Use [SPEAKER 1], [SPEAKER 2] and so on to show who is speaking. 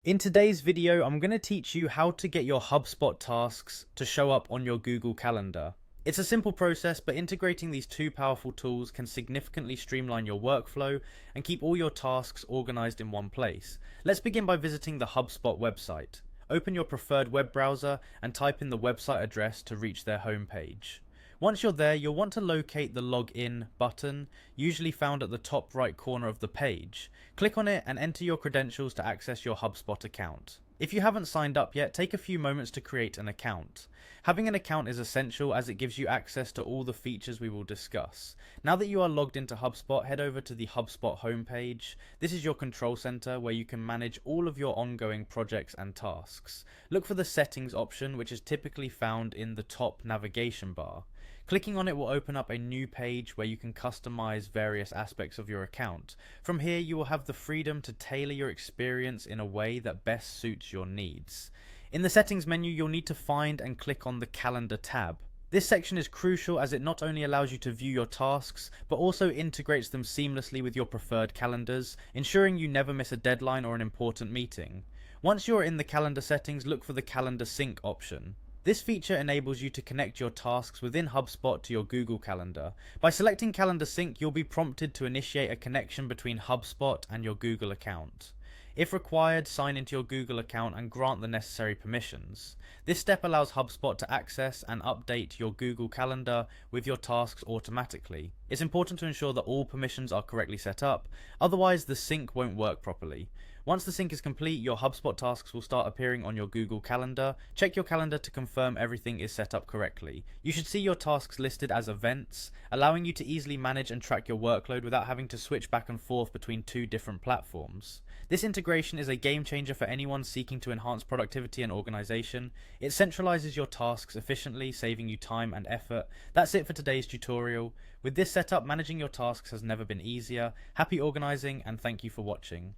[SPEAKER 1] In today's video, I'm going to teach you how to get your Hubspot tasks to show up on your Google Calendar. It's a simple process, but integrating these two powerful tools can significantly streamline your workflow and keep all your tasks organized in one place. Let's begin by visiting the Hubspot website. Open your preferred web browser and type in the website address to reach their homepage. Once you're there, you'll want to locate the Login button, usually found at the top right corner of the page. Click on it and enter your credentials to access your Hubspot account. If you haven't signed up yet, take a few moments to create an account. Having an account is essential as it gives you access to all the features we will discuss. Now that you are logged into HubSpot, head over to the HubSpot homepage. This is your control center where you can manage all of your ongoing projects and tasks. Look for the settings option, which is typically found in the top navigation bar. Clicking on it will open up a new page where you can customize various aspects of your account. From here, you will have the freedom to tailor your experience in a way that best suits your needs. In the settings menu, you'll need to find and click on the Calendar tab. This section is crucial as it not only allows you to view your tasks, but also integrates them seamlessly with your preferred calendars, ensuring you never miss a deadline or an important meeting. Once you're in the calendar settings, look for the Calendar Sync option. This feature enables you to connect your tasks within HubSpot to your Google Calendar. By selecting Calendar Sync, you'll be prompted to initiate a connection between HubSpot and your Google account. If required, sign into your Google account and grant the necessary permissions. This step allows HubSpot to access and update your Google Calendar with your tasks automatically. It's important to ensure that all permissions are correctly set up, otherwise the sync won't work properly. Once the sync is complete, your HubSpot tasks will start appearing on your Google Calendar. Check your calendar to confirm everything is set up correctly. You should see your tasks listed as events, allowing you to easily manage and track your workload without having to switch back and forth between two different platforms. This integration is a game changer for anyone seeking to enhance productivity and organization. It centralizes your tasks efficiently, saving you time and effort. That's it for today's tutorial. With this setup, managing your tasks has never been easier. Happy organizing and thank you for watching.